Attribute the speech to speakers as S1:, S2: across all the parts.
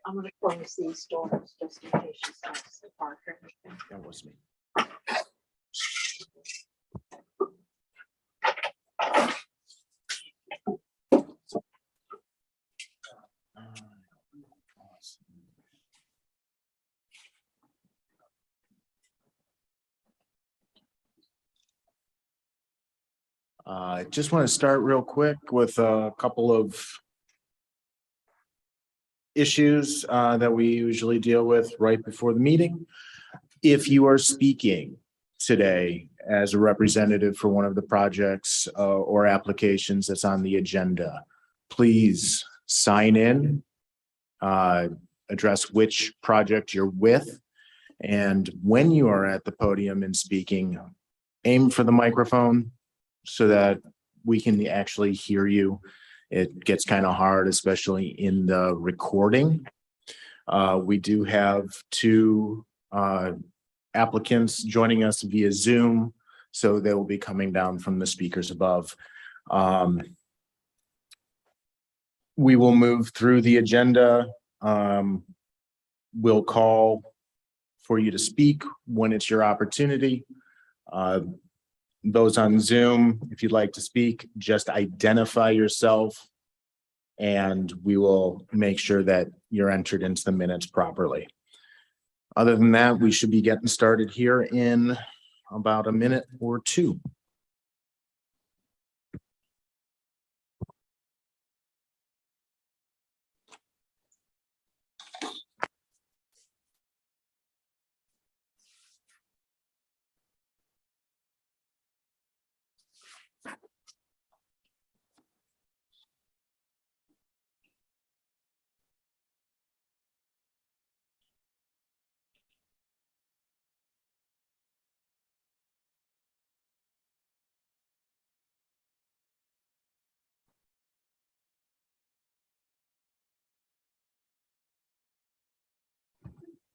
S1: I'm gonna close these doors just in case she starts to park or anything.
S2: That was me. I just want to start real quick with a couple of issues that we usually deal with right before the meeting. If you are speaking today as a representative for one of the projects or applications that's on the agenda, please sign in, address which project you're with, and when you are at the podium and speaking, aim for the microphone so that we can actually hear you. It gets kind of hard, especially in the recording. We do have two applicants joining us via Zoom, so they will be coming down from the speakers above. We will move through the agenda. We'll call for you to speak when it's your opportunity. Those on Zoom, if you'd like to speak, just identify yourself and we will make sure that you're entered into the minutes properly. Other than that, we should be getting started here in about a minute or two.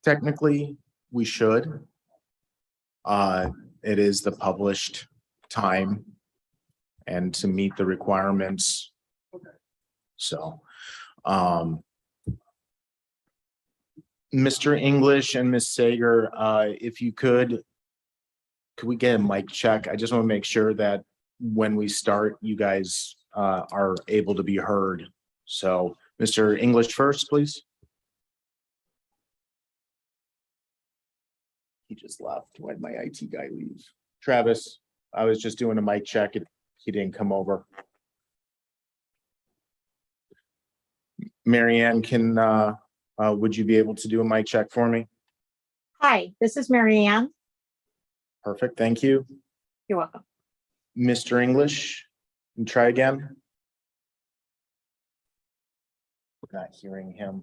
S2: Technically, we should. It is the published time and to meet the requirements. So, Mr. English and Ms. Sager, if you could we get a mic check? I just want to make sure that when we start, you guys are able to be heard. So, Mr. English first, please. He just left. Why'd my IT guy leave? Travis, I was just doing a mic check. He didn't come over. Marianne, would you be able to do a mic check for me?
S1: Hi, this is Marianne.
S2: Perfect, thank you.
S1: You're welcome.
S2: Mr. English, and try again. Not hearing him.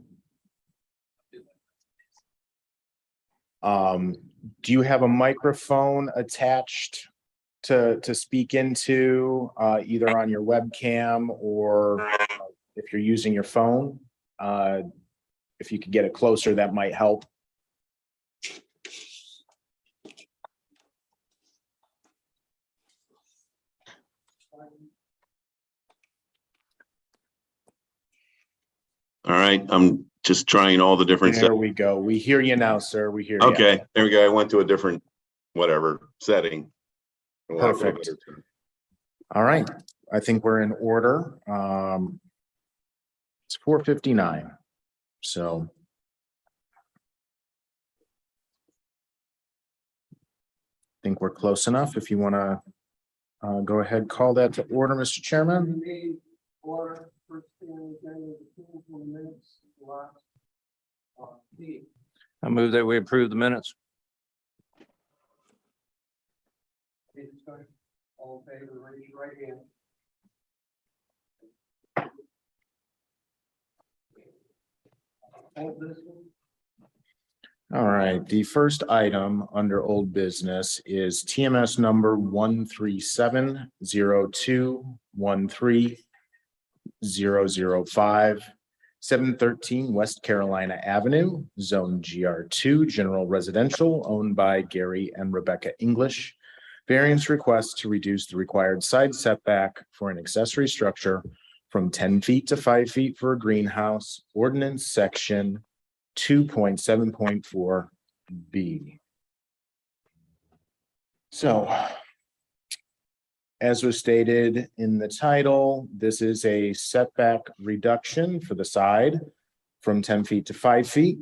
S2: Do you have a microphone attached to speak into, either on your webcam or if you're using your phone? If you could get it closer, that might help.
S3: All right, I'm just trying all the different.
S2: There we go. We hear you now, sir. We hear you.
S3: Okay, there we go. I went to a different, whatever, setting.
S2: Perfect. All right. I think we're in order. It's 4:59. So. I think we're close enough. If you want to go ahead, call that to order, Mr. Chairman.
S4: I move that we approve the minutes.
S5: All in favor, raise your right hand. Hold this one.
S2: All right, the first item under old business is TMS number 13702130005, 713 West Carolina Avenue, Zone GR2, General Residential, owned by Gary and Rebecca English. Variance request to reduce the required side setback for an accessory structure from 10 feet to 5 feet for a greenhouse. Ordinance section 2.7.4B. So, as was stated in the title, this is a setback reduction for the side from 10 feet to 5 feet.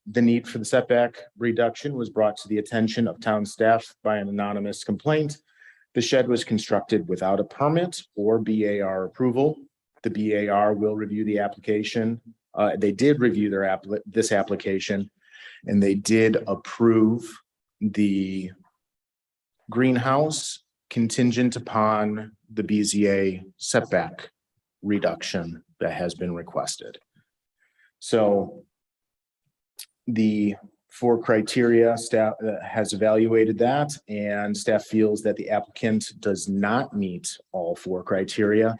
S2: The need for the setback reduction was brought to the attention of town staff by an anonymous complaint. The shed was constructed without a permit or BAR approval. The BAR will review the application. They did review this application, and they did approve the greenhouse contingent upon the BZA setback reduction that has been requested. So the 4 criteria, staff has evaluated that, and staff feels that the applicant does not meet all 4 criteria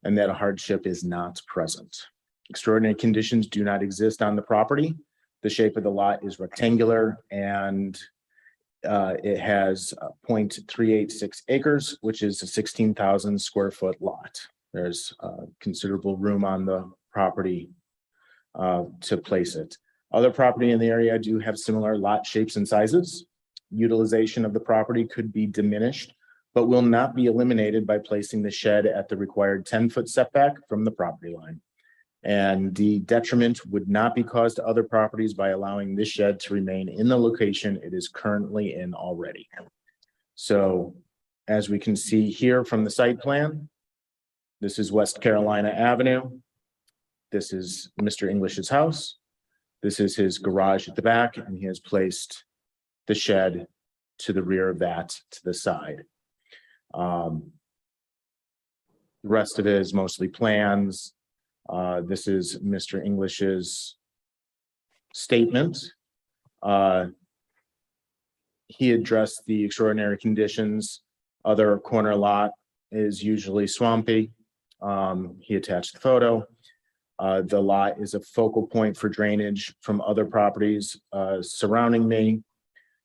S2: and that a hardship is not present. Extraordinary conditions do not exist on the property. The shape of the lot is rectangular, and it has 0.386 acres, which is a 16,000 square foot lot. There's considerable room on the property to place it. Other property in the area do have similar lot shapes and sizes. Utilization of the property could be diminished, but will not be eliminated by placing the shed at the required 10-foot setback from the property line. And the detriment would not be caused to other properties by allowing this shed to remain in the location it is currently in already. So, as we can see here from the site plan, this is West Carolina Avenue. This is Mr. English's house. This is his garage at the back, and he has placed the shed to the rear of that, to the side. The rest of it is mostly plans. This is Mr. English's statement. He addressed the extraordinary conditions. Other corner lot is usually swampy. He attached the photo. The lot is a focal point for drainage from other properties surrounding me.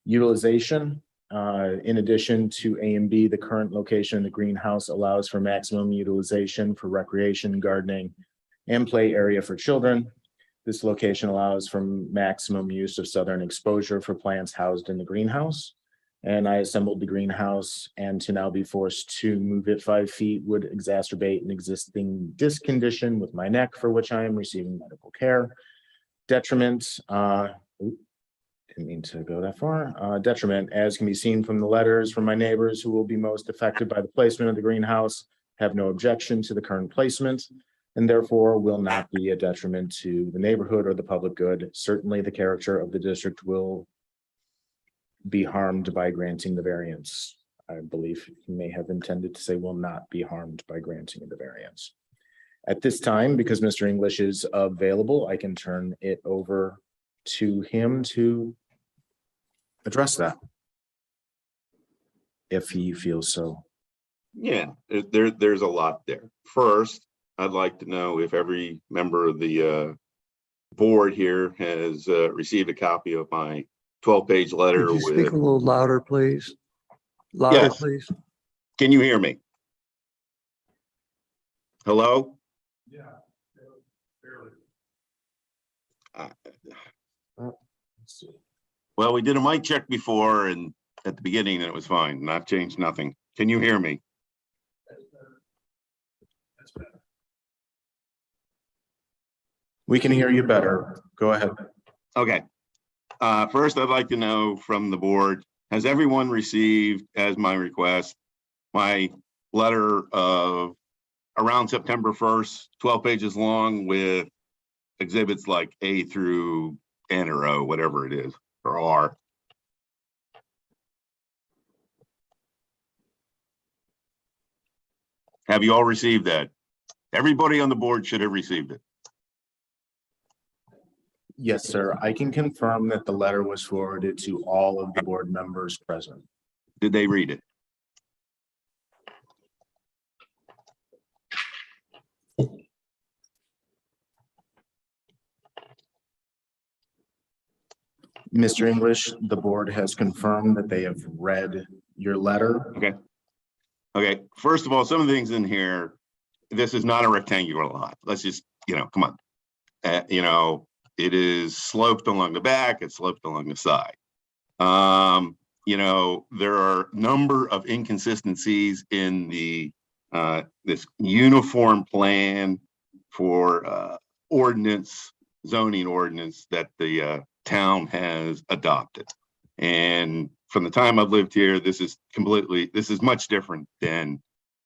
S2: Utilization, in addition to A and B, the current location in the greenhouse allows for maximum utilization for recreation, gardening, and play area for children. This location allows for maximum use of southern exposure for plants housed in the greenhouse. And I assembled the greenhouse, and to now be forced to move it 5 feet would exacerbate an existing disc condition with my neck, for which I am receiving medical care. Detriment, didn't mean to go that far. Detriment, as can be seen from the letters from my neighbors who will be most affected by the placement of the greenhouse, have no objection to the current placement, and therefore will not be a detriment to the neighborhood or the public good. Certainly the character of the district will be harmed by granting the variance. I believe he may have intended to say will not be harmed by granting the variance. At this time, because Mr. English is available, I can turn it over to him to address that, if he feels so.
S3: Yeah, there's a lot there. First, I'd like to know if every member of the board here has received a copy of my 12-page letter.
S6: Could you speak
S3: with,
S6: a little louder, please? Louder,
S3: Yes.
S6: please.
S3: Can you hear me? Hello?
S5: Yeah. Barely.
S3: Well, we did a mic check before, and at the beginning, and it was fine, and I've changed nothing. Can you hear me?
S5: That's better. That's better.
S2: We can hear you better. Go ahead.
S3: Okay. First, I'd like to know from the board, has everyone received, as my request, my letter of around September 1st, 12 pages long with exhibits like A through N or O, whatever it is, or R? Have you all received that? Everybody on the board should have received it.
S2: Yes, sir. I can confirm that the letter was forwarded to all of the board members present.
S3: Did they read it?
S2: Mr. English, the board has confirmed that they have read your letter.
S3: Okay. Okay. First of all, some of the things in here, this is not a rectangular lot. Let's just, come on. It is sloped along the back, it's sloped along the side. You know, there are a number of inconsistencies in the this uniform plan for zoning ordinance that the town has adopted. And from the time I've lived here, this is much different than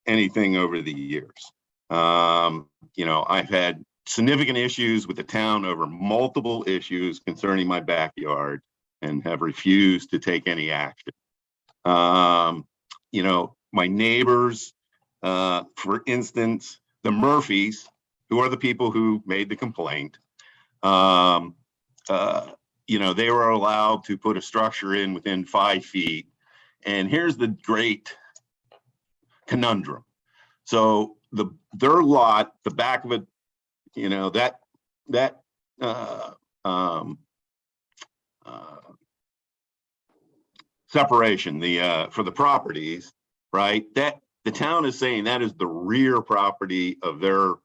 S3: anything over the years. You know, I've had significant issues with the town over multiple issues concerning my backyard and have refused to take any action. You know, my neighbors, for instance, the Murphys, who are the people who made the complaint, you know, they were allowed to put a structure in within 5 feet. And here's the great conundrum. So their lot, the back of it, you know, that separation, for the properties, right? That the town is saying that is the rear property of their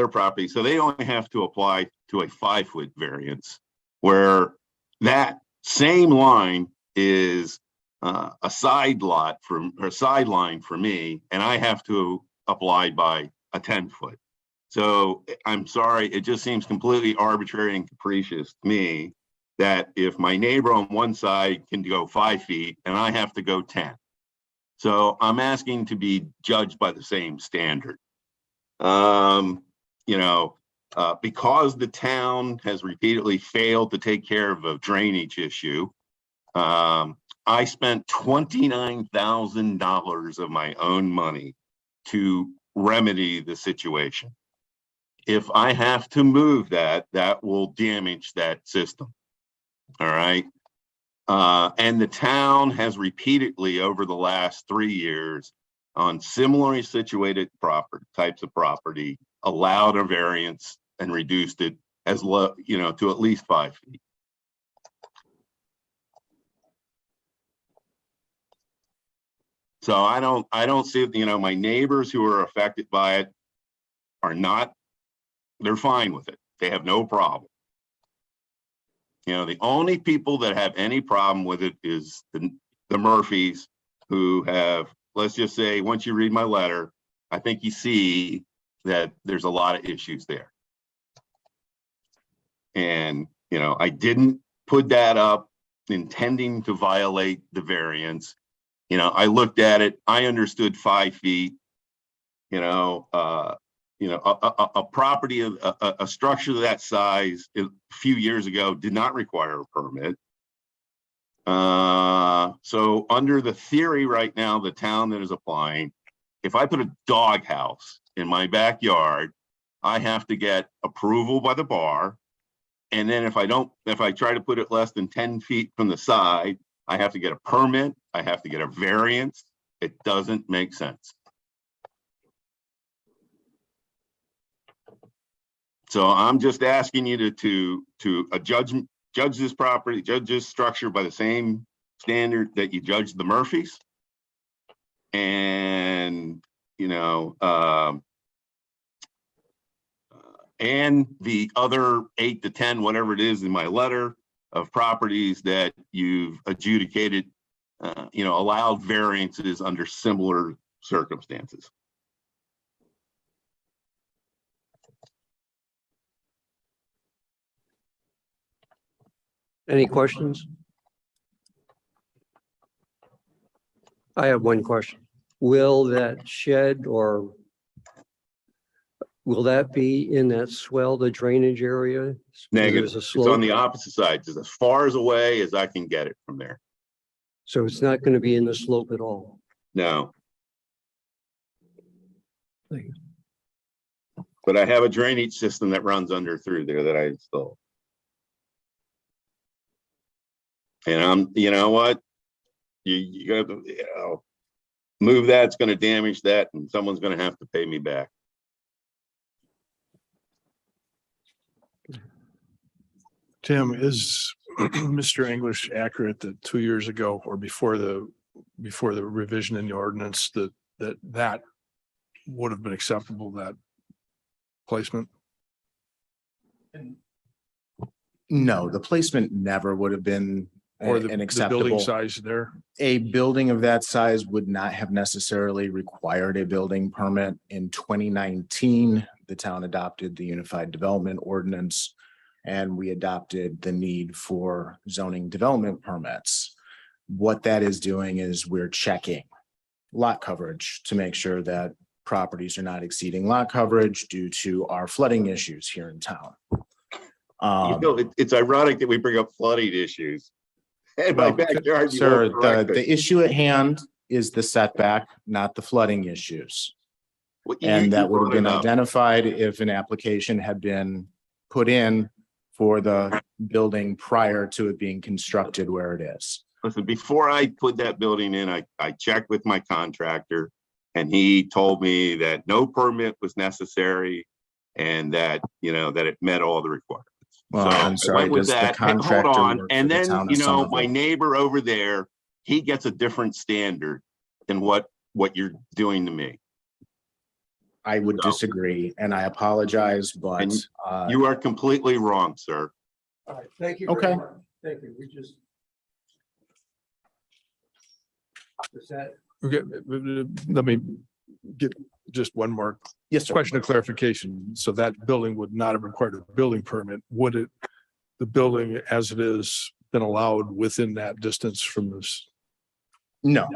S3: property. So they only have to apply to a 5-foot variance, where that same line is a sideline for me, and I have to apply by a 10-foot. So I'm sorry, it just seems completely arbitrary and capricious to me that if my neighbor on one side can go 5 feet and I have to go 10. So I'm asking to be judged by the same standard. You know, because the town has repeatedly failed to take care of a drainage issue, I spent $29,000 of my own money to remedy the situation. If I have to move that, that will damage that system. All right. And the town has repeatedly over the last 3 years on similarly situated types of property allowed a variance and reduced it as low, you know, to at least 5 feet. So I don't see, you know, my neighbors who are affected by it are not, they're fine with it. They have no problem. You know, the only people that have any problem with it is the Murphys, who have, let's just say, once you read my letter, I think you see that there's a lot of issues there. And, you know, I didn't put that up intending to violate the variance. You know, I looked at it, I understood 5 feet, you know, a property of a structure that size a few years ago did not require a permit. So under the theory right now, the town that is applying, if I put a doghouse in my backyard, I have to get approval by the bar. And then if I try to put it less than 10 feet from the side, I have to get a permit. I have to get a variance. It doesn't make sense. So I'm just asking you to judge this property, judge this structure by the same standard that you judge the Murphys. And, you know, and the other 8 to 10, whatever it is in my letter, of properties that you've adjudicated, you know, allowed variances under similar circumstances.
S6: Any questions? I have one question. Will that shed or will that be in that swell, the drainage area?
S3: Negative.
S6: There's a
S3: It's on
S6: slope,
S3: the opposite side, just as far away as I can get it from there.
S6: so it's not going to be in the slope at all.
S3: No.
S6: Thank you.
S3: But I have a drainage system that runs through there that I installed. And you know what? You got to, you know, move that's going to damage that, and someone's going to have to pay me back.
S5: Tim, is Mr. English accurate that 2 years ago or before the revision in the ordinance that would have been acceptable, that placement?
S2: No, the placement never would have been
S5: or
S2: an
S5: the building
S2: acceptable.
S5: size there?
S2: A building of that size would not have necessarily required a building permit. In 2019, the town adopted the Unified Development Ordinance, and we adopted the need for zoning development permits. What that is doing is we're checking lot coverage to make sure that properties are not exceeding lot coverage due to our flooding issues here in town.
S3: It's ironic that we bring up flooding issues. In my
S2: Well,
S3: backyard, you
S2: Sir,
S3: won't correct me.
S2: the issue at hand is the setback, not the flooding issues.
S3: Well,
S2: And that would have
S3: brought
S2: been
S3: it up.
S2: identified if an application had been put in for the building prior to it being constructed where it is.
S3: Listen, before I put that building in, I checked with my contractor and he told me that no permit was necessary and that, that it met all the requirements.
S2: Well,
S3: So
S2: I'm
S3: I
S2: sorry,
S3: went with
S2: does the
S3: that. Hold
S2: contractor
S3: on.
S2: work
S3: And
S2: for the
S3: then,
S2: town of
S3: my
S2: Somerville?
S3: neighbor over there, he gets a different standard than what you're doing to me.
S2: I would
S3: No.
S2: disagree, and I apologize, but
S3: And You are completely wrong, sir.
S6: All right, thank you.
S2: Okay.
S6: very much. Thank you. We just. Is that,
S5: Okay, let me get just one more
S2: yes, sir.
S5: question of clarification. So that building would not have required a building permit. Would it, the building as it is, been allowed within that distance from this?
S2: No,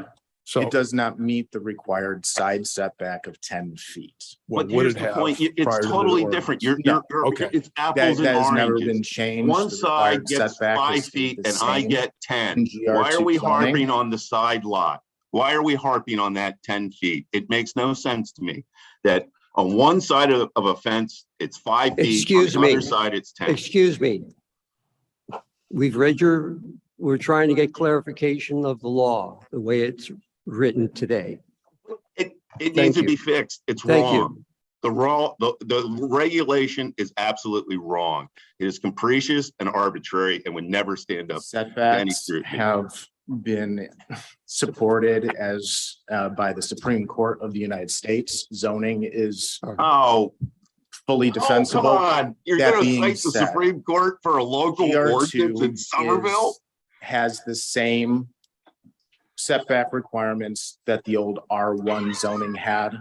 S5: So
S2: it does not meet the required side setback of 10 feet.
S5: what
S3: But
S5: would
S3: here's
S5: it
S3: the
S5: have?
S3: point.
S5: prior
S3: It's
S5: to the
S3: totally
S5: ordinance?
S3: different.
S2: No.
S5: Okay.
S3: It's
S2: That
S3: apples and
S2: has never
S3: oranges.
S2: been changed.
S3: One
S2: The
S3: side
S2: required
S3: gets
S2: setback
S3: 5
S2: has stayed
S3: feet
S2: the
S3: and I
S2: same
S3: get 10.
S2: in
S3: Why are
S2: GR2
S3: we
S2: zoning.
S3: harping on the side lot? Why are we harping on that 10 feet? It makes no sense to me that on one side of a fence, it's 5 feet.
S6: Excuse
S3: On the
S6: me.
S3: other side, it's 10.
S6: excuse me. We've read we're trying to get clarification of the law, the way it's written today.
S3: It
S6: Thank
S3: needs to
S6: you.
S3: be fixed. It's
S6: Thank you.
S3: wrong. The regulation is absolutely wrong. It is capricious and arbitrary and would never stand up.
S2: Setbacks
S3: scrutiny.
S2: have been supported as by the Supreme Court of the United States. Zoning is
S3: Oh,
S2: fully
S3: come
S2: defensible.
S3: on. You're
S2: That
S3: gonna
S2: being
S3: cite the
S2: said,
S3: Supreme Court for a local ordinance in
S2: GR2
S3: Somerville?
S2: has the same setback requirements that the old R1 zoning had.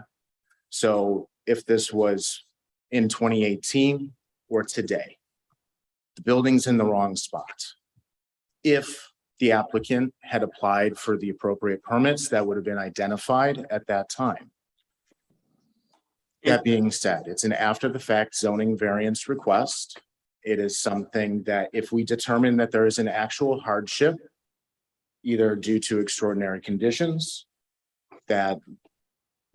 S2: So if this was in 2018 or today, the building's in the wrong spot. If the applicant had applied for the appropriate permits, that would have been identified at that time. That being said, it's an after the fact zoning variance request. It is something that if we determine that there is an actual hardship, either due to extraordinary conditions, that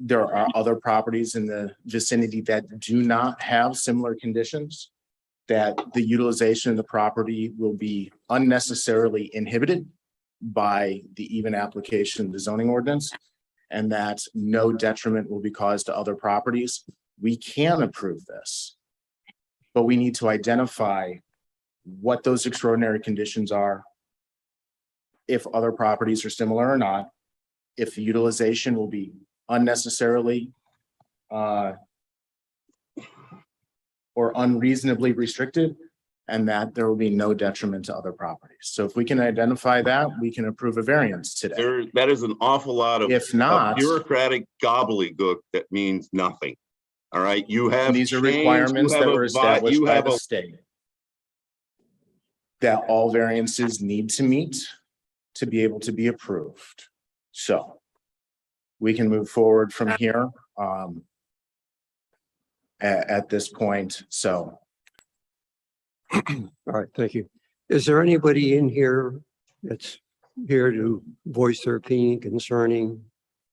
S2: there are other properties in the vicinity that do not have similar conditions, that the utilization of the property will be unnecessarily inhibited by the even application of the zoning ordinance, and that no detriment will be caused to other properties, we can approve this. But we need to identify what those extraordinary conditions are, if other properties are similar or not, if the utilization will be unnecessarily or unreasonably restricted, and that there will be no detriment to other properties. So if we can identify that, we can approve a variance today.
S3: That is an awful lot of
S2: If not,
S3: bureaucratic gobbledygook that means nothing. All right, you have.
S2: and these are
S3: changed,
S2: requirements
S3: you have
S2: that were
S3: a-
S2: established
S3: you
S2: by
S3: have
S2: the
S3: a-
S2: state, that all variances need to meet to be able to be approved. So we can move forward from here at this point. So
S6: All right, thank you. Is there anybody in here that's here to voice their opinion concerning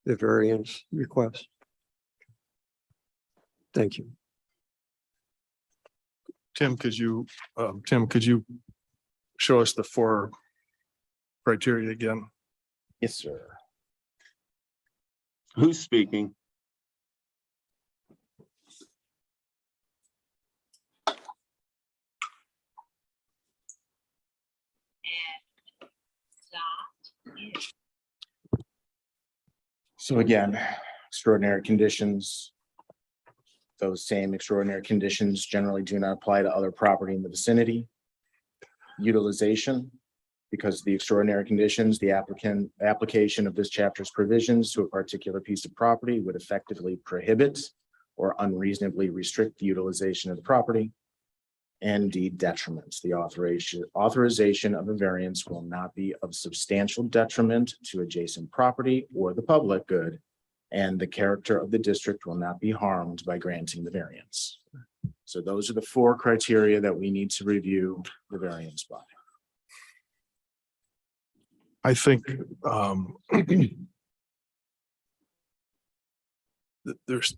S6: the variance request? Thank you.
S5: Tim, could you show us the 4 criteria again?
S2: yes, sir.
S3: Who's speaking?
S2: So again, extraordinary conditions. Those same extraordinary conditions generally do not apply to other property in the vicinity. Utilization. Because of the extraordinary conditions, the application of this chapter's provisions to a particular piece of property would effectively prohibit or unreasonably restrict the utilization of the property. And D, detriments. The authorization of a variance will not be of substantial detriment to adjacent property or the public good, and the character of the district will not be harmed by granting the variance. So those are the 4 criteria that we need to review the variance by.
S5: I think there's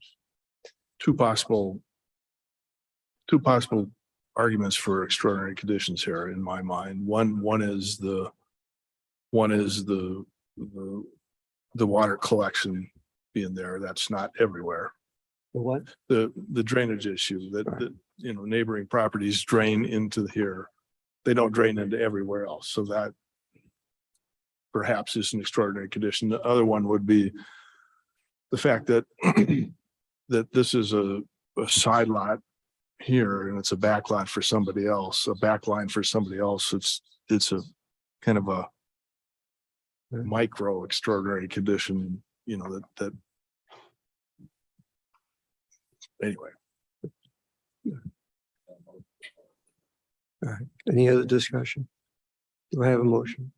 S5: two possible arguments for extraordinary conditions here in my mind. One is the water collection being there. That's not everywhere.
S6: What?
S5: The drainage issue that neighboring properties drain into here. They don't drain into everywhere else. So that perhaps is an extraordinary condition. The other one would be the fact that that this is a side lot here and it's a back lot for somebody else, a back line for somebody else. It's a kind of a micro extraordinary condition, that anyway.
S6: All right. Any other discussion? Do I have a motion?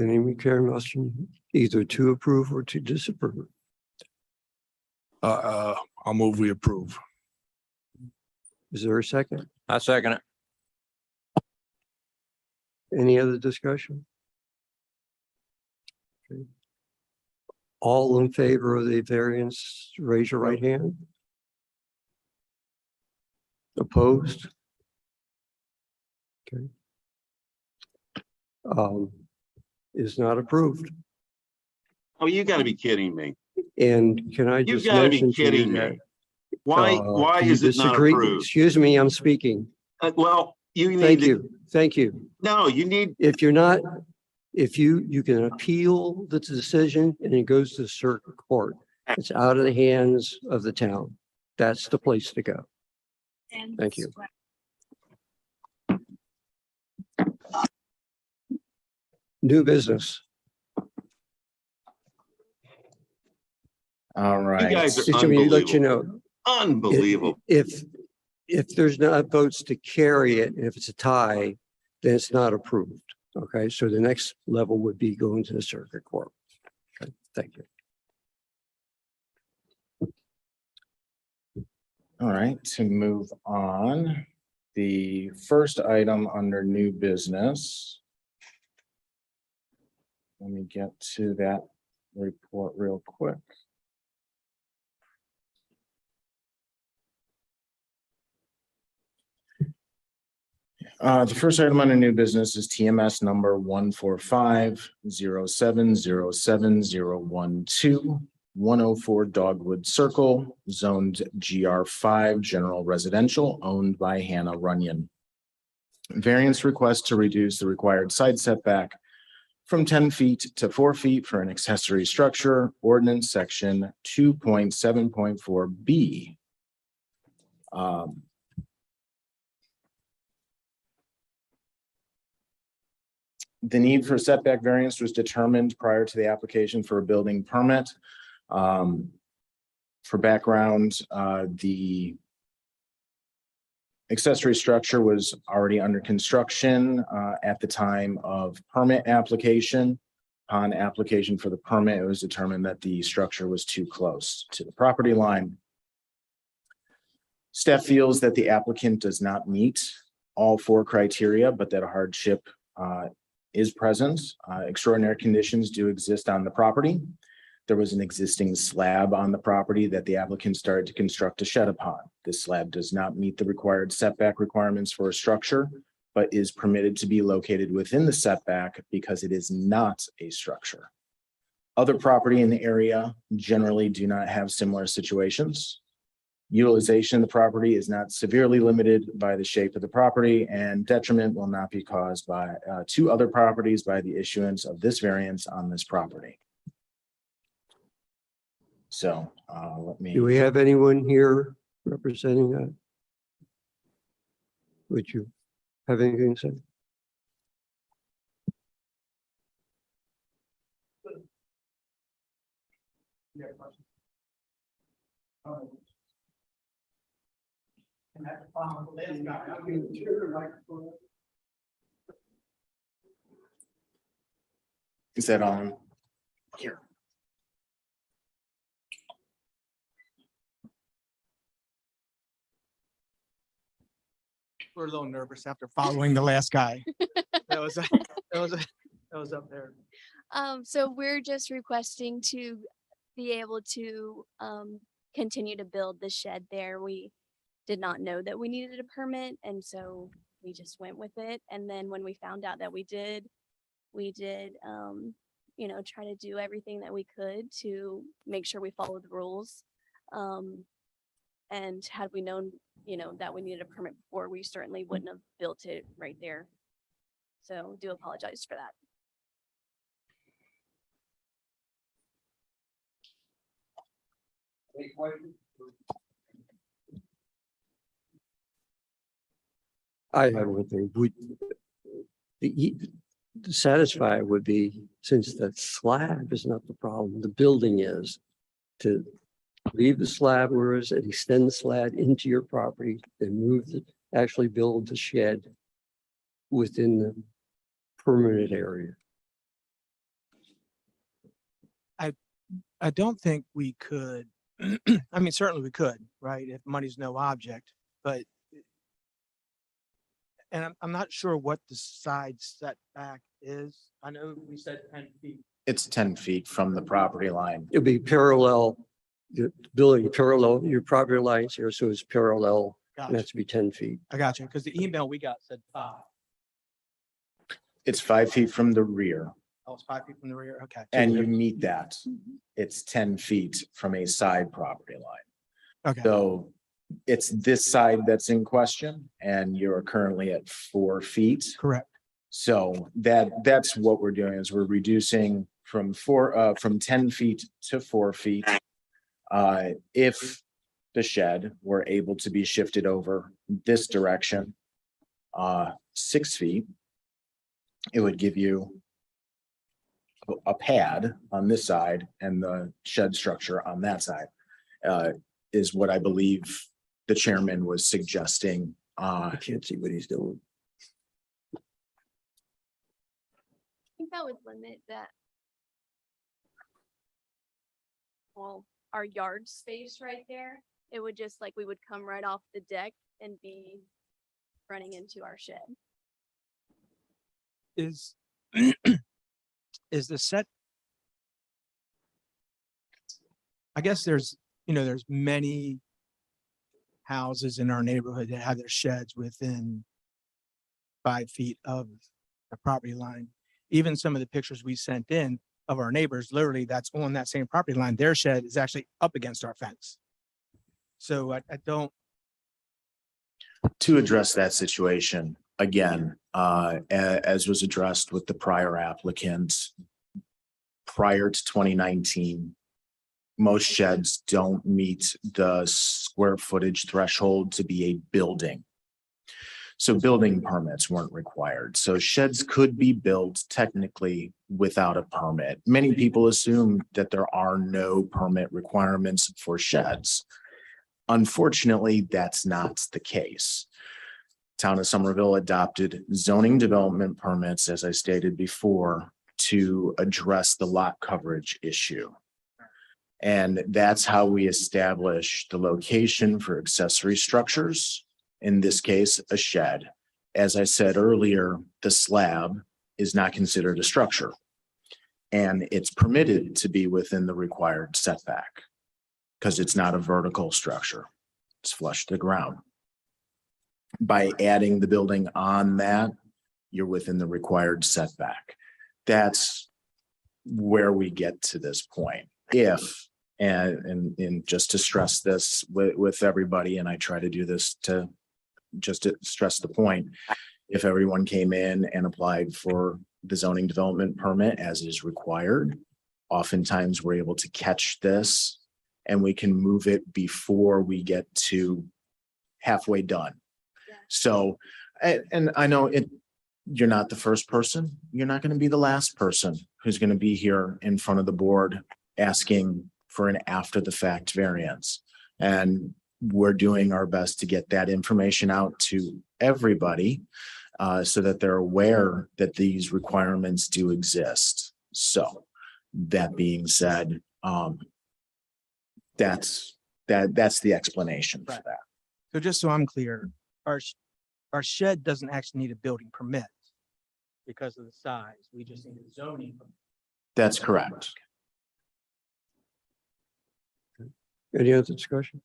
S6: Any recurring motion, either to approve or to disapprove?
S5: I'll move we approve.
S6: Is there a second?
S4: I second it.
S6: Any other discussion? Okay. All in favor of the variance, raise your right hand. Opposed? Okay. Is not approved.
S3: Oh, you gotta be kidding me.
S6: And can I
S3: You
S6: just
S3: gotta be
S6: mention to you
S3: kidding
S6: that,
S3: me. Why
S6: do you
S3: is it not
S6: disagree?
S3: approved?
S6: Excuse me, I'm speaking.
S3: Well, you need
S6: Thank
S3: to,
S6: you. Thank you.
S3: no, you need,
S6: If you're not, if you can appeal the decision and it goes to circuit court, it's out of the hands of the town. That's the place to go. Thank you. New business.
S2: All
S3: you
S2: right.
S3: guys are
S6: Just let me let you
S3: unbelievable.
S6: know.
S3: Unbelievable.
S6: If there's not votes to carry it, and if it's a tie, then it's not approved. Okay, so the next level would be going to the circuit court. Okay, thank you.
S2: All right, to move on, the first item under new business. Let me get to that report real quick. The first item under new business is TMS number 14507070012, 104 Dogwood Circle, zoned GR5, general residential, owned by Hannah Runyon. Variance request to reduce the required side setback from 10 feet to 4 feet for an accessory structure, ordinance section 2.7.4B. The need for setback variance was determined prior to the application for a building permit. For background, the accessory structure was already under construction at the time of permit application. On application for the permit, it was determined that the structure was too close to the property line. Staff feels that the applicant does not meet all 4 criteria, but that a hardship is present. Extraordinary conditions do exist on the property. There was an existing slab on the property that the applicant started to construct a shed upon. This slab does not meet the required setback requirements for a structure, but is permitted to be located within the setback because it is not a structure. Other property in the area generally do not have similar situations. Utilization of the property is not severely limited by the shape of the property, and detriment will not be caused by to other properties by the issuance of this variance on this property. So let me.
S6: Do we have anyone here representing that? would you have anything to say?
S2: Is that on? Here.
S7: We're a little nervous after following the last guy. That was, that was up there.
S8: So we're just requesting to be able to continue to build the shed there. We did not know that we needed a permit, and so we just went with it. And then when we found out that we did, you know, try to do everything that we could to make sure we followed the rules. And had we known, you know, that we needed a permit before, we certainly wouldn't have built it right there. So do apologize for that.
S6: I have one thing. To satisfy would be, since the slab is not the problem, the building is, to leave the slab where it is and extend the slab into your property and move the, actually build the shed within the permanent area.
S7: I don't think we could, I mean, certainly we could, right? If money's no object, but and I'm not sure what the side setback is. I know we said 10 feet.
S2: It's 10 feet from the property line.
S6: It'll be parallel, the building parallel, your property lines here, so it's parallel, and
S7: Gotcha.
S6: that's to be 10 feet.
S7: I got you. Because the email we got said 5.
S2: It's 5 feet from the rear,
S7: Oh, it's 5 feet from the rear. Okay.
S2: and you meet that. It's 10 feet from a side property line.
S7: Okay.
S2: So it's this side that's in question, and you're currently at 4 feet.
S7: Correct.
S2: So that's what we're doing, is we're reducing from 10 feet to 4 feet. If the shed were able to be shifted over this direction, 6 feet, it would give you a pad on this side, and the shed structure on that side, is what I believe the chairman was suggesting.
S6: I can't see what he's doing.
S8: I think that would limit that. Well, our yard space right there, it would just like, we would come right off the deck and be running into our shed.
S7: Is the set? I guess there's many houses in our neighborhood that have their sheds within 5 feet of the property line. Even some of the pictures we sent in of our neighbors, literally that's on that same property line. Their shed is actually up against our fence. So I don't.
S2: To address that situation, again, as was addressed with the prior applicants, prior to 2019, most sheds don't meet the square footage threshold to be a building. So building permits weren't required. So sheds could be built technically without a permit. Many people assume that there are no permit requirements for sheds. Unfortunately, that's not the case. Town of Somerville adopted zoning development permits, as I stated before, to address the lot coverage issue. And that's how we establish the location for accessory structures, in this case, a shed. As I said earlier, the slab is not considered a structure, and it's permitted to be within the required setback because it's not a vertical structure. It's flush to the ground. By adding the building on that, you're within the required setback. That's where we get to this point. If, and just to stress this with everybody, and I try to do this to just to stress the point, if everyone came in and applied for the zoning development permit as is required, oftentimes we're able to catch this and we can move it before we get to halfway done. So, and I know you're not the first person. You're not going to be the last person who's going to be here in front of the board asking for an after the fact variance. And we're doing our best to get that information out to everybody so that they're aware that these requirements do exist. So that being said, that's the explanation for that.
S7: So just so I'm clear, our shed doesn't actually need a building permit because of the size. We just need a zoning. permit.
S2: That's correct.
S6: Any other discussion?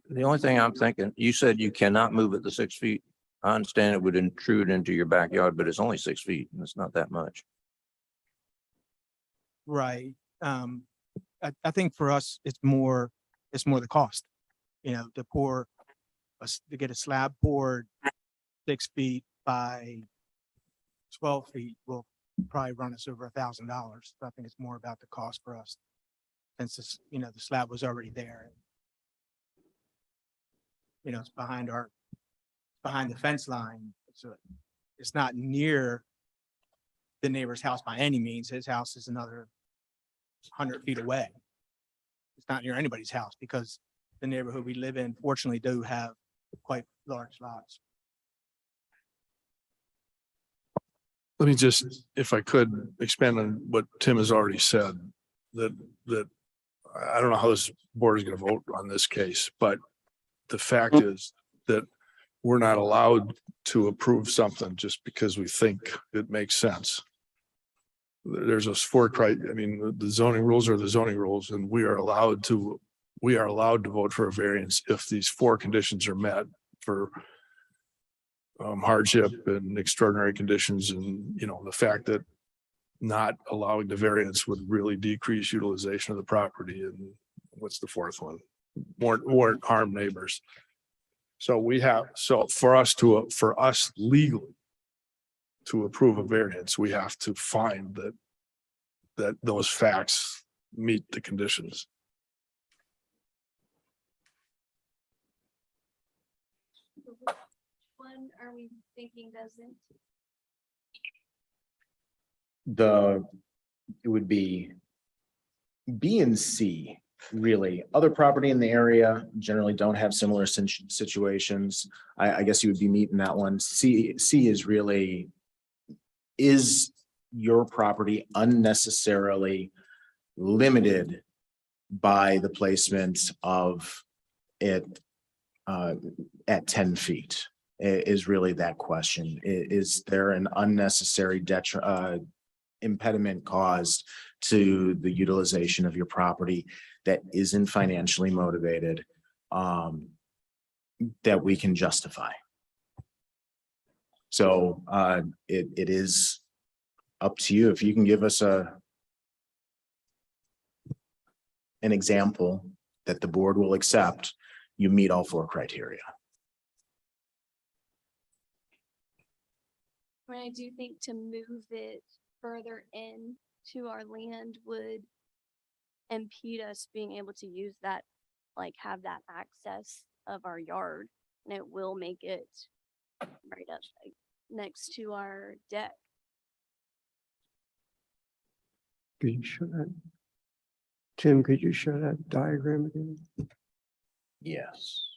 S4: The only thing I'm thinking, you said you cannot move it to 6 feet. I understand it would intrude into your backyard, but it's only 6 feet and it's not that much.
S7: Right. I think for us, it's more the cost. You know, to get a slab poured 6 feet by 12 feet will probably run us over $1,000. So I think it's more about the cost for us. Since this, you know, the slab was already there. You know, it's behind the fence line. So it's not near the neighbor's house by any means. His house is another 100 feet away. It's not near anybody's house because the neighborhood we live in fortunately do have quite large lots.
S5: Let me just, if I could, expand on what Tim has already said, that I don't know how this board is going to vote on this case, but the fact is that we're not allowed to approve something just because we think it makes sense. There's a I mean, the zoning rules are the zoning rules, and we are allowed to vote for a variance if these 4 conditions are met for hardship and extraordinary conditions. And, you know, the fact that not allowing the variance would really decrease utilization of the property. And what's the 4th one? Won't harm neighbors. So for us legally to approve a variance, we have to find that those facts meet the conditions.
S8: Which one are we thinking doesn't?
S2: It would be B and C, really. Other property in the area generally don't have similar situations. I guess you would be meeting that one. C is really, is your property unnecessarily limited by the placement of it at 10 feet? Is really that question. Is there an unnecessary impediment caused to the utilization of your property that isn't financially motivated, that we can justify? So it is up to you. If you can give us an example that the board will accept, you meet all 4 criteria.
S8: I do think to move it further in to our land would impede us being able to use that, like have that access of our yard. And it will make it right up like, next to our deck.
S6: Could you show that? Tim, could you show that diagram again?
S2: Yes.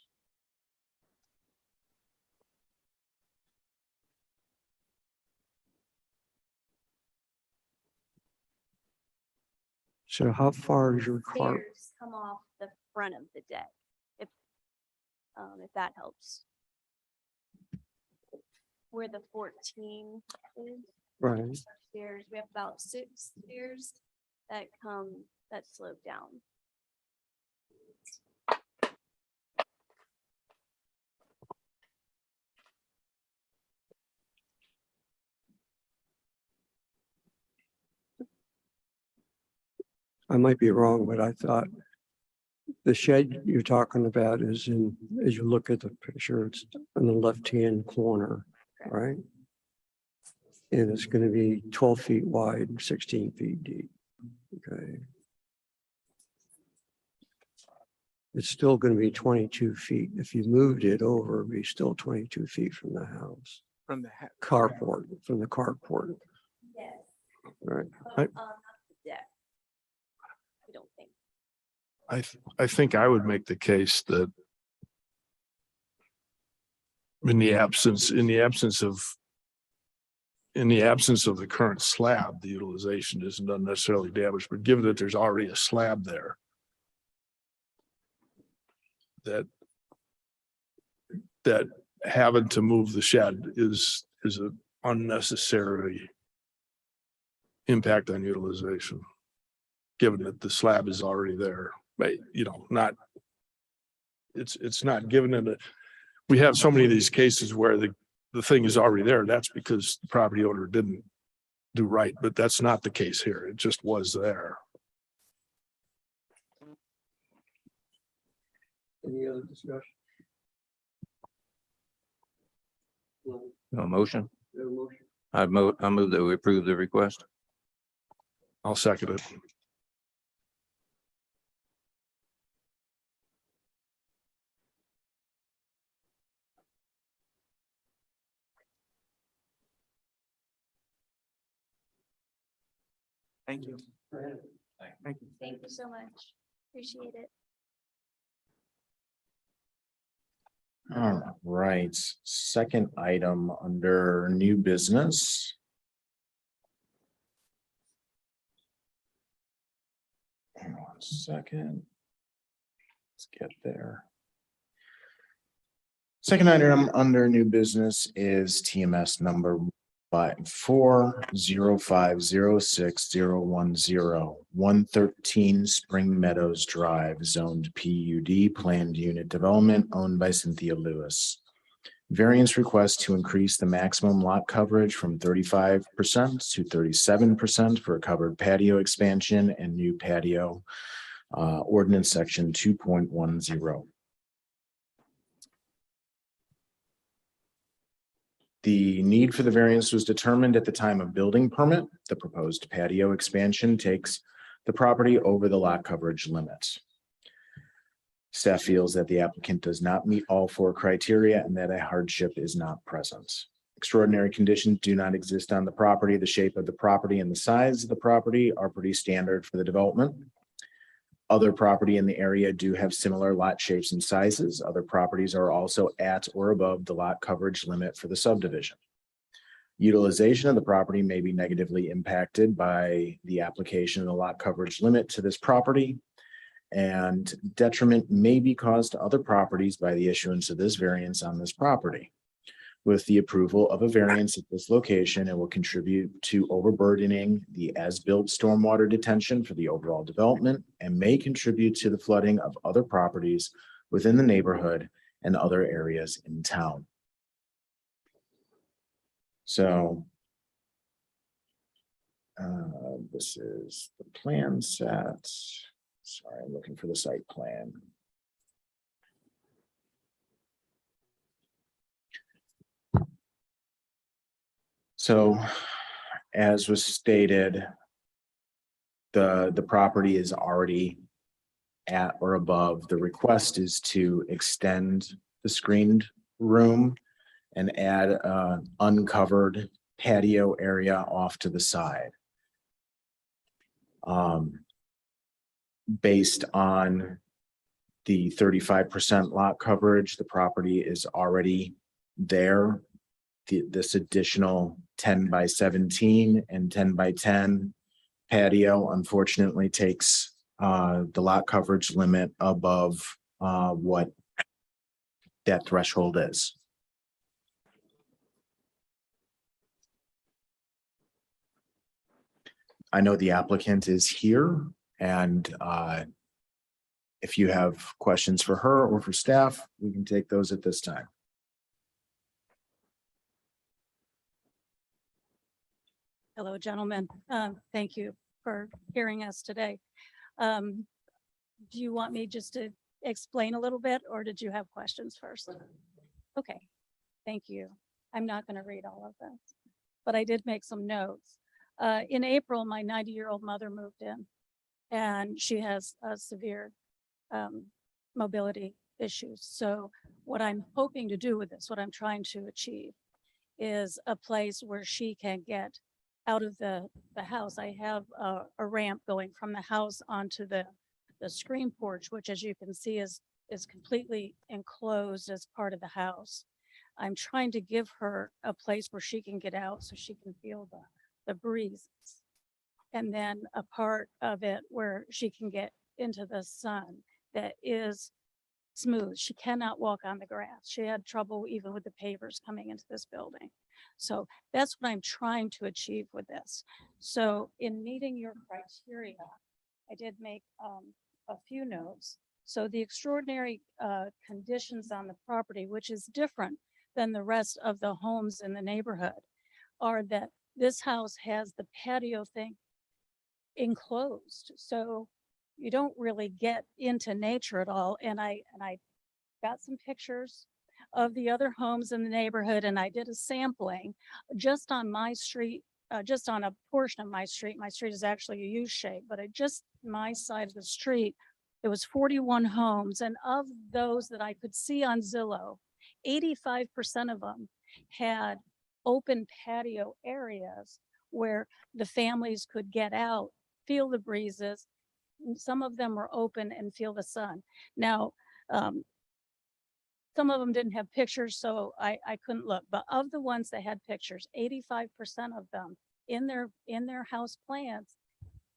S6: So how far is your car?
S8: Stairs come off the front of the deck, if that helps. Where the 14 is.
S6: Right.
S8: Stairs, we have about 6 stairs that slope down.
S6: I might be wrong, but I thought the shed you're talking about is as you look at the picture, it's in the left-hand corner, right? And it's going to be 12 feet wide and 16 feet deep. Okay. it's still going to be 22 feet. If you moved it over, it'd be still 22 feet from the house.
S7: From the
S6: Carport, from the carport.
S8: Yes.
S6: Right.
S7: I-
S8: Not the deck. I don't think.
S5: I think I would make the case that in the absence of the current slab, the utilization isn't unnecessarily damaged, but given that there's already a slab there, that having to move the shed is an unnecessary impact on utilization, given that the slab is already there. But, it's not given in it. We have so many of these cases where the thing is already there. That's because the property owner didn't do right, but that's not the case here. It just was there.
S6: Any other discussion?
S4: No motion?
S6: No motion.
S4: I move that we approve the request.
S5: I'll second it.
S7: Thank you. Thank you.
S8: Thank you so much. Appreciate it.
S2: All right, second item under new business. Hang on a second. Let's get there. Second item under new business is TMS number 54050610 113 Spring Meadows Drive, zoned PUD, planned unit development owned by Cynthia Lewis. Variance request to increase the maximum lot coverage from 35% to 37% for a covered patio expansion and new patio, ordinance section 2.10. The need for the variance was determined at the time of building permit. The proposed patio expansion takes the property over the lot coverage limit. Staff feels that the applicant does not meet all four criteria and that a hardship is not present. Extraordinary conditions do not exist on the property. The shape of the property and the size of the property are pretty standard for the development. Other property in the area do have similar lot shapes and sizes. Other properties are also at or above the lot coverage limit for the subdivision. Utilization of the property may be negatively impacted by the application of the lot coverage limit to this property, and detriment may be caused to other properties by the issuance of this variance on this property. With the approval of a variance at this location, it will contribute to overburdening the as-built stormwater detention for the overall development and may contribute to the flooding of other properties within the neighborhood and other areas in town. So this is the plan set. Sorry, I'm looking for the site plan. So, as was stated, the property is already at or above. The request is to extend the screened room and add an uncovered patio area off to the side. Based on the 35% lot coverage, the property is already there. This additional 10 by 17 and 10 by 10 patio unfortunately takes the lot coverage limit above what that threshold is. I know the applicant is here, and if you have questions for her or for staff, we can take those at this time.
S9: Hello, gentlemen. Thank you for hearing us today. Do you want me just to explain a little bit, or did you have questions first? Okay, thank you. I'm not going to read all of them, but I did make some notes. In April, my 90-year-old mother moved in, and she has a severe mobility issues. So what I'm hoping to do with this, what I'm trying to achieve is a place where she can get out of the house. I have a ramp going from the house onto the screen porch, which as you can see is completely enclosed as part of the house. I'm trying to give her a place where she can get out so she can feel the breeze. And then a part of it where she can get into the sun that is smooth. She cannot walk on the grass. She had trouble even with the pavers coming into this building. So that's what I'm trying to achieve with this. So in meeting your criteria, I did make a few notes. So the extraordinary conditions on the property, which is different than the rest of the homes in the neighborhood, are that this house has the patio thing enclosed. So you don't really get into nature at all. And I got some pictures of the other homes in the neighborhood, and I did a sampling just on my street, just on a portion of my street. My street is actually a U shape, but just my side of the street, there was 41 homes. And of those that I could see on Zillow, 85% of them had open patio areas where the families could get out, feel the breezes. Some of them were open and feel the sun. Now, some of them didn't have pictures, so I couldn't look. But of the ones that had pictures, 85% of them in their house plans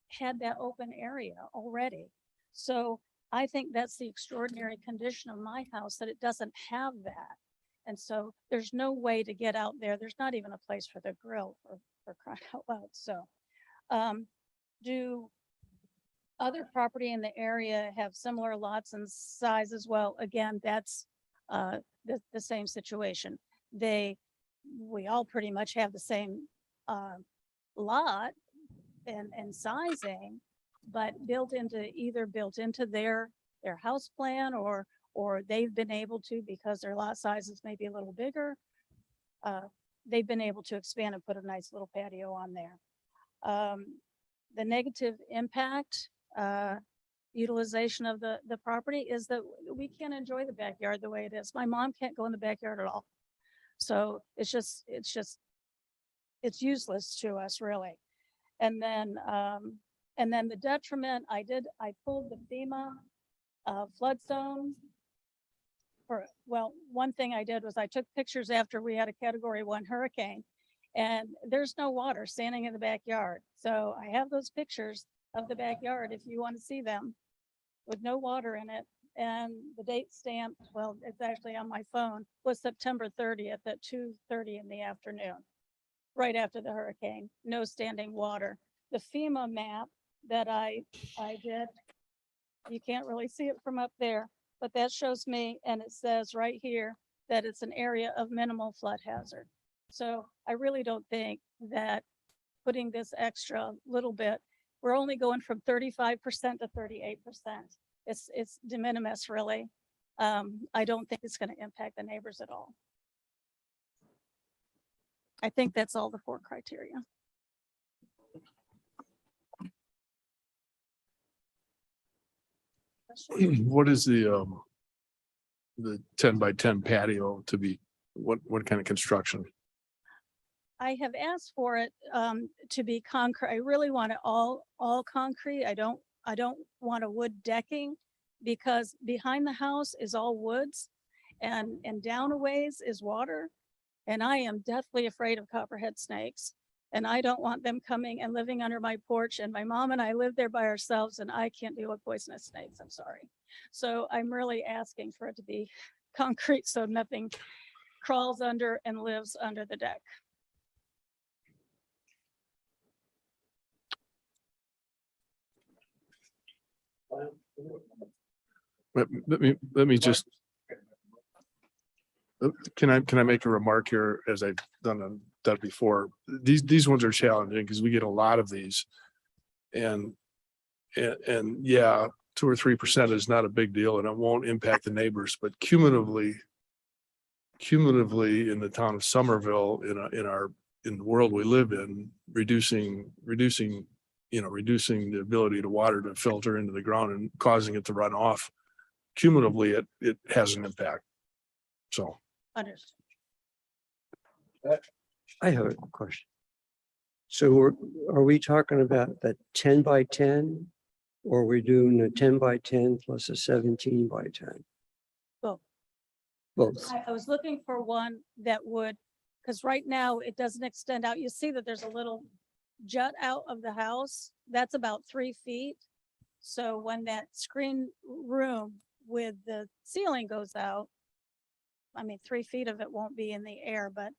S9: had that open area already. So I think that's the extraordinary condition of my house, that it doesn't have that. And so there's no way to get out there. There's not even a place for the grill for crying out loud. So do other property in the area have similar lots and size as well? Again, that's the same situation. We all pretty much have the same lot and sizing, but built into their house plan, or they've been able to, because their lot sizes may be a little bigger, they've been able to expand and put a nice little patio on there. The negative impact utilization of the property is that we can't enjoy the backyard the way it is. My mom can't go in the backyard at all. So it's useless to us, really. And then the detriment, I pulled the FEMA flood zone. One thing I did was I took pictures after we had a Category 1 hurricane, and there's no water standing in the backyard. So I have those pictures of the backyard if you want to see them, with no water in it. And the date stamped, well, it's actually on my phone, was September 30th at 2:30 in the afternoon, right after the hurricane. No standing water. The FEMA map that I did, you can't really see it from up there, but that shows me, and it says right here that it's an area of minimal flood hazard. So I really don't think that putting this extra little bit, we're only going from 35% to 38%. It's de minimis, really. I don't think it's going to impact the neighbors at all. I think that's all the 4 criteria.
S5: What is the 10 by 10 patio to be, what kind of construction?
S9: I have asked for it to be concrete. I really want it all concrete. I don't want a wood decking, because behind the house is all woods, and down a ways is water. And I am deathly afraid of copperhead snakes, and I don't want them coming and living under my porch. And my mom and I live there by ourselves, and I can't deal with poisonous snakes. I'm sorry. So I'm really asking for it to be concrete so nothing crawls under and lives under the deck.
S5: Let me just, can I make a remark here, as I've done before? These ones are challenging because we get a lot of these, and yeah, 2 or 3% is not a big deal, and it won't impact the neighbors, but cumulatively in the town of Somerville, in the world we live in, reducing the ability to water to filter into the ground and causing it to run off cumulatively, it has an impact. So
S9: Understood.
S6: I have a question. So are we talking about the 10 by 10? Or are we doing a 10 by 10 plus a 17 by 10?
S9: Both.
S6: Both.
S9: I was looking for one that would, because right now it doesn't extend out. You see that there's a little jut out of the house. That's about 3 feet. So when that screen room with the ceiling goes out, I mean, 3 feet of it won't be in the air, but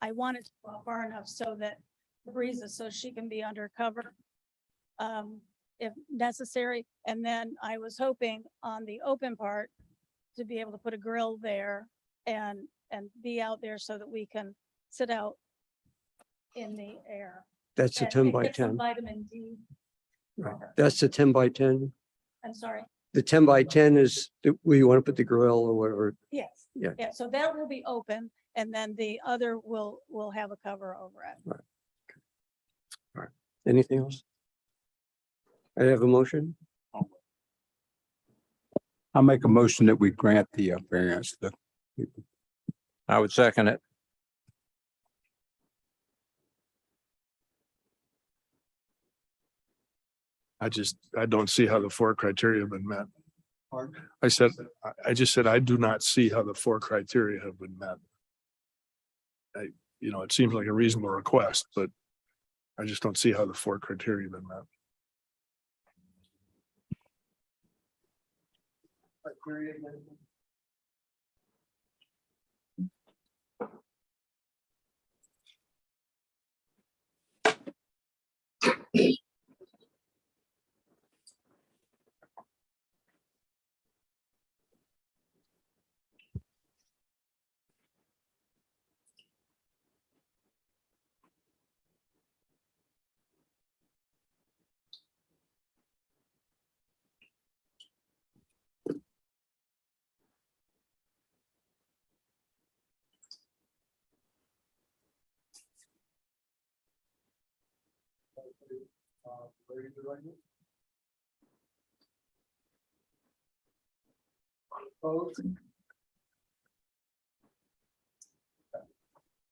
S9: I want it to go far enough so that the breezes, so she can be under cover. If necessary. And then I was hoping on the open part to be able to put a grill there and be out there so that we can sit out in the air.
S6: That's a
S9: and
S6: 10 by
S9: get some
S6: 10.
S9: Vitamin D.
S6: Right. That's a 10 by 10.
S9: I'm sorry.
S6: The 10 by 10 is where you want to put the grill or whatever.
S9: Yes.
S6: Yeah.
S9: Yeah. So that will be open and then the other will have a cover over it.
S6: Anything else? I have a motion.
S10: I'll make a motion that we grant the variance.
S4: I would second it.
S5: I don't see how the 4 criteria have been met. I just said, I do not see how the 4 criteria have been met. It seems like a reasonable request, but I just don't see how the 4 criteria have been met.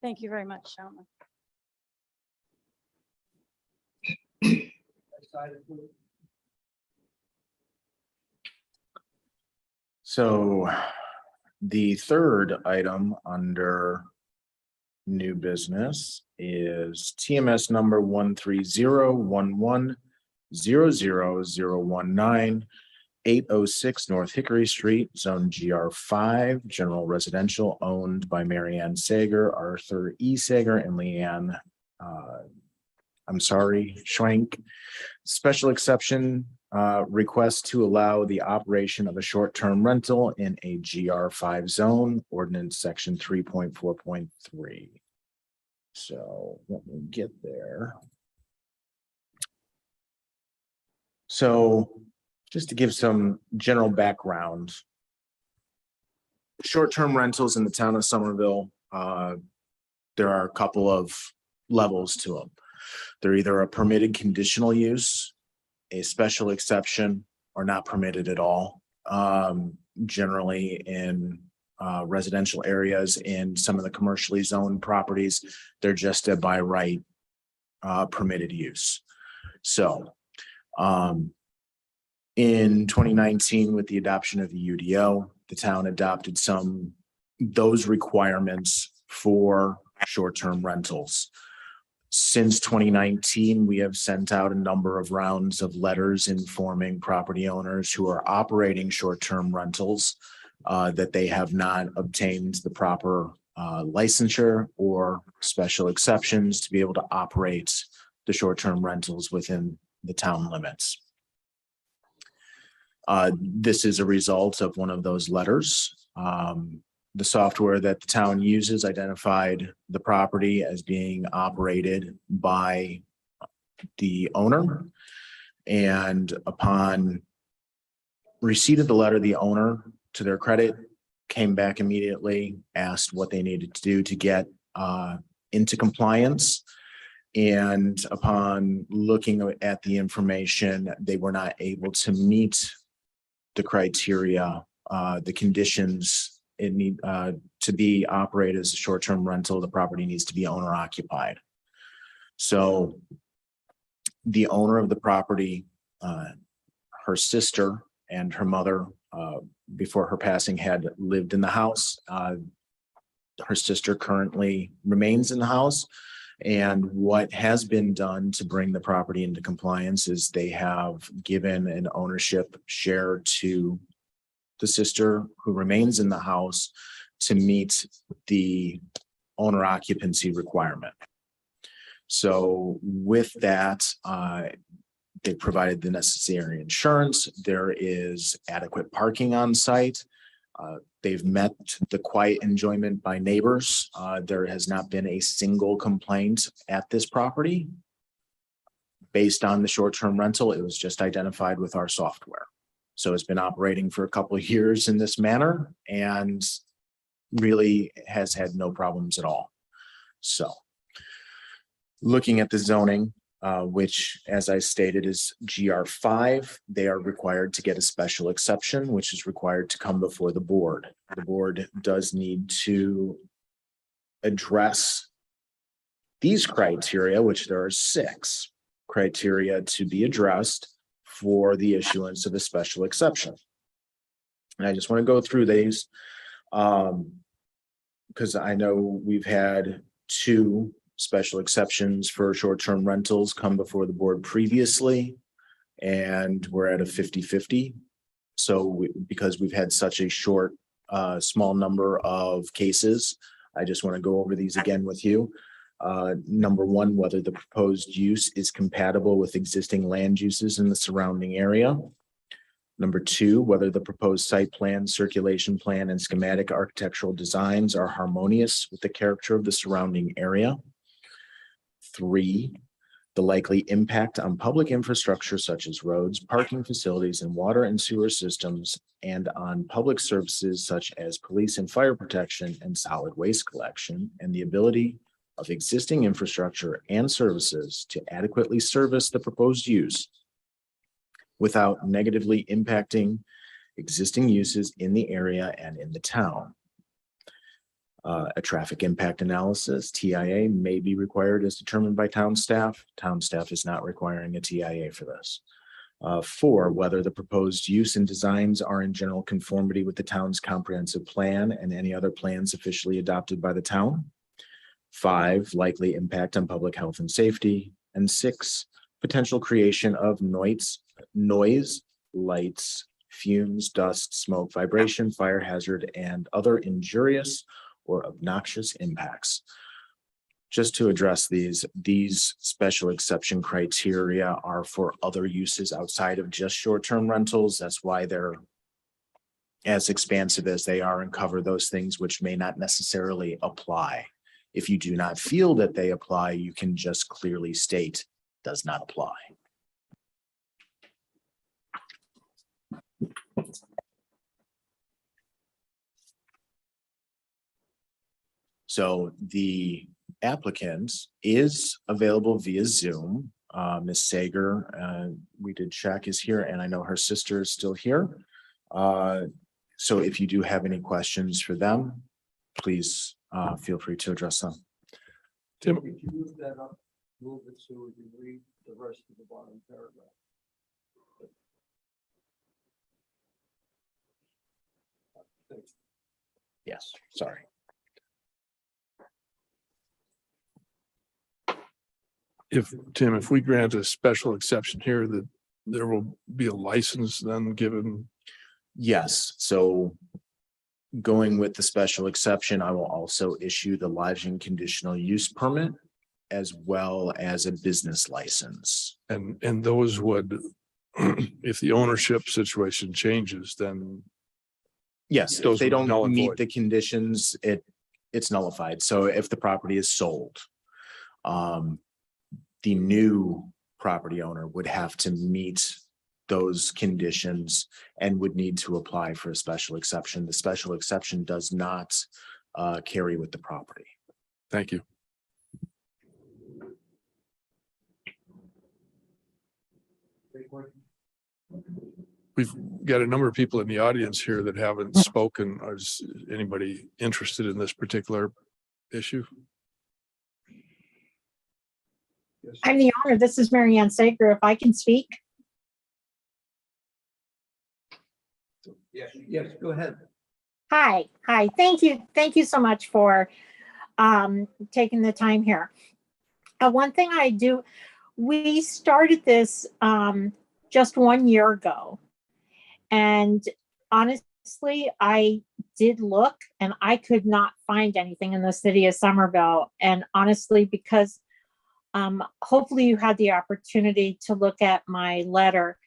S9: Thank you very much, gentlemen.
S2: So the third item under new business is TMS number 13011000019, 806 North Hickory Street, Zone GR5, General Residential, owned by Marianne Sager, Arthur E. Sager, and Leanne Schwenk. Special exception request to allow the operation of a short-term rental in a GR5 zone, ordinance section 3.4.3. So let me get there. So just to give some general background, short-term rentals in the town of Somerville, there are a couple of levels to them. They're either a permitted conditional use, a special exception, or not permitted at all. Generally in residential areas, in some of the commercially zoned properties, they're just a by right permitted use. So in 2019, with the adoption of the UDO, the town adopted those requirements for short-term rentals. Since 2019, we have sent out a number of rounds of letters informing property owners who are operating short-term rentals that they have not obtained the proper licensure or special exceptions to be able to operate the short-term rentals within the town limits. This is a result of one of those letters. The software that the town uses identified the property as being operated by the owner. And upon receipt of the letter, the owner, to their credit, came back immediately, asked what they needed to do to get into compliance. And upon looking at the information, they were not able to meet the criteria the conditions it need to be operated as a short-term rental, the property needs to be owner occupied. So the owner of the property, her sister and her mother, before her passing, had lived in the house. Her sister currently remains in the house. And what has been done to bring the property into compliance is they have given an ownership share to the sister who remains in the house to meet the owner occupancy requirement. So with that, they provided the necessary insurance. There is adequate parking on site. They've met the quiet enjoyment by neighbors. There has not been a single complaint at this property. Based on the short-term rental, it was just identified with our software. So it's been operating for a couple of years in this manner and really has had no problems at all. So looking at the zoning, which, as I stated, is GR5. They are required to get a special exception, which is required to come before the board. The board does need to address these criteria, which there are 6 criteria to be addressed for the issuance of a special exception. And I just want to go through these because I know we've had 2 special exceptions for short-term rentals come before the board previously, and we're at a 50-50. So because we've had such a short, small number of cases, I just want to go over these again with you. Number 1, whether the proposed use is compatible with existing land uses in the surrounding area. Number 2, whether the proposed site plan, circulation plan, and schematic architectural designs are harmonious with the character of the surrounding area. 3, the likely impact on public infrastructure such as roads, parking facilities, and water and sewer systems, and on public services such as police and fire protection and solid waste collection, and the ability of existing infrastructure and services to adequately service the proposed use without negatively impacting existing uses in the area and in the town. A traffic impact analysis, TIA, may be required as determined by town staff. Town staff is not requiring a TIA for this. 4, whether the proposed use and designs are in general conformity with the town's comprehensive plan and any other plans officially adopted by the town. 5, likely impact on public health and safety. And 6, potential creation of noise, lights, fumes, dust, smoke, vibration, fire hazard, and other injurious or obnoxious impacts. Just to address these special exception criteria are for other uses outside of just short-term rentals. That's why they're as expansive as they are and cover those things which may not necessarily apply. If you do not feel that they apply, you can just clearly state does not apply. So the applicant is available via Zoom. Ms. Sager, we did check, is here, and I know her sister is still here. So if you do have any questions for them, please feel free to address them.
S5: Tim,
S6: If you move that up, move it so we can read the rest of the bottom paragraph. Thanks.
S2: Yes, sorry.
S5: if we grant a special exception here, that there will be a license then given.
S2: Yes, so going with the special exception, I will also issue the lodging conditional use permit as well as a business license.
S5: And those would, if the ownership situation changes, then
S2: Yes, if
S5: Those
S2: they
S5: would
S2: don't
S5: null and
S2: meet
S5: void.
S2: the conditions, it's nullified. So if the property is sold, the new property owner would have to meet those conditions and would need to apply for a special exception. The special exception does not carry with the property.
S5: thank you. We've got a number of people in the audience here that haven't spoken. Is anybody interested in this particular issue?
S11: I'm the owner. This is Mary Ann Sager. If I can speak.
S6: Yes, go ahead.
S11: Hi. Thank you. Thank you so much for taking the time here. One thing we started this just 1 year ago. And honestly, I did look and I could not find anything in the city of Somerville. And honestly, because hopefully you had the opportunity to look at my letter.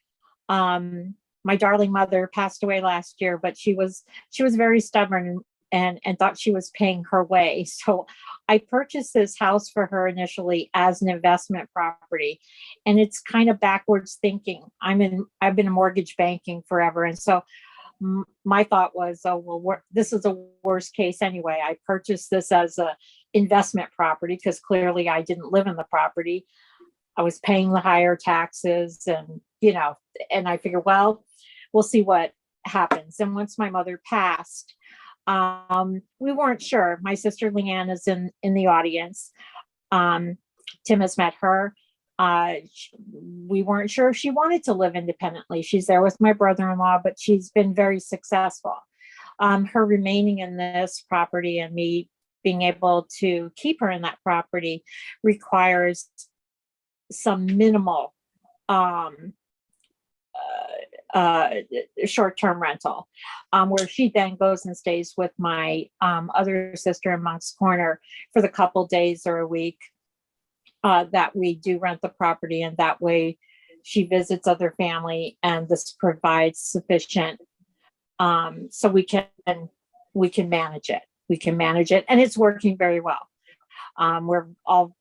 S11: My darling mother passed away last year, but she was very stubborn and thought she was paying her way. So I purchased this house for her initially as an investment property, and it's kind of backwards thinking. I've been in mortgage banking forever, and so my thought was, oh well, this is a worst case anyway. I purchased this as a investment property because clearly I didn't live in the property. I was paying the higher taxes, and and I figured, well, we'll see what happens. And once my mother passed, we weren't sure. My sister Leanne is in the audience. Tim has met her. We weren't sure if she wanted to live independently. She's there with my brother-in-law, but she's been very successful. Her remaining in this property and me being able to keep her in that property requires some minimal short-term rental, where she then goes and stays with my other sister in Moncks Corner for the couple days or a week that we do rent the property, and that way she visits other family, and this provides sufficient so we can manage it. We can manage it, and it's working very well. We're all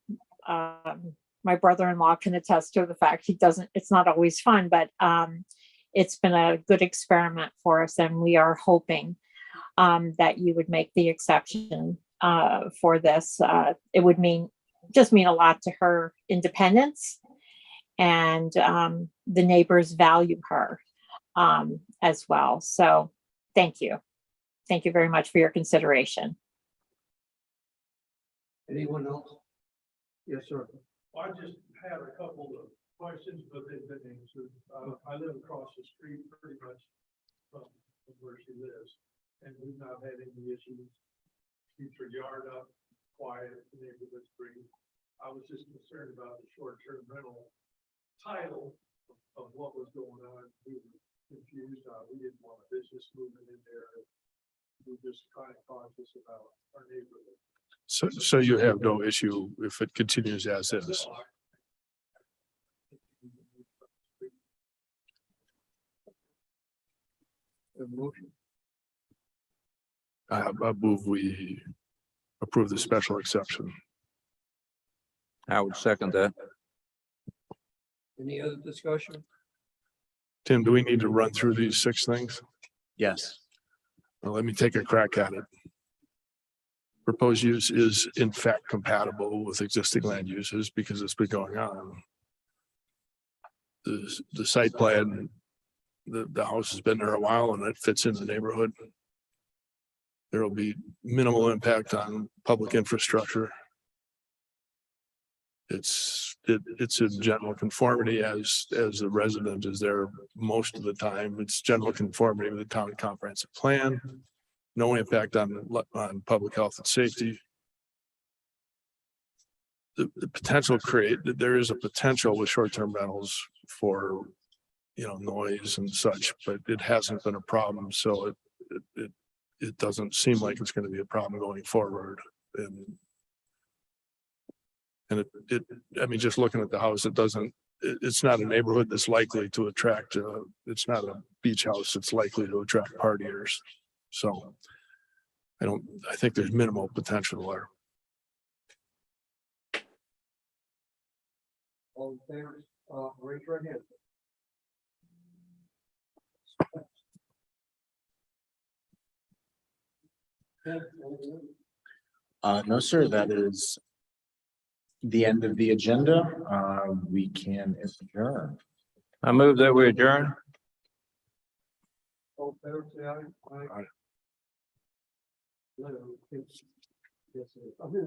S11: my brother-in-law can attest to the fact it's not always fun, but it's been a good experiment for us, and we are hoping that you would make the exception for this. It would mean a lot to her independence, and the neighbors value her as well. So thank you. Thank you very much for your consideration.
S6: Anyone else? Yes, sir.
S5: I just had a couple of questions, but they've been answered. I live across the street pretty much from where she lives, and we've not had any issues. Keeps her yard up, quiet, the neighborhood's green. I was just concerned about the short-term rental title of what was going on. We were confused. We didn't want a business moving in there. We're just kind of cautious about our neighborhood. So you have no issue if it continues as is? I move we approve the special exception.
S4: I would second that.
S6: Any other discussion?
S5: Tim, do we need to run through these 6 things?
S2: Yes.
S5: Well, let me take a crack at it. Proposed use is in fact compatible with existing land uses because it's been going on. The site plan, the house has been there a while and it fits in the neighborhood. There will be minimal impact on public infrastructure. It's in general conformity as the resident is there most of the time. It's general conformity with the town comprehensive plan. No impact on public health and safety. The potential there is a potential with short-term rentals for, noise and such, but it hasn't been a problem. So it doesn't seem like it's going to be a problem going forward. And I mean, just looking at the house, it's not a neighborhood that's likely to attract, it's not a beach house that's likely to attract partiers. So I think there's minimal potential there.
S6: All in favor, raise your hand.
S2: No, sir, that is the end of the agenda. We can adjourn.
S4: I move that we adjourn.
S6: All fair, say aye.
S5: Aye.
S6: Hello. Yes, sir. I'm here.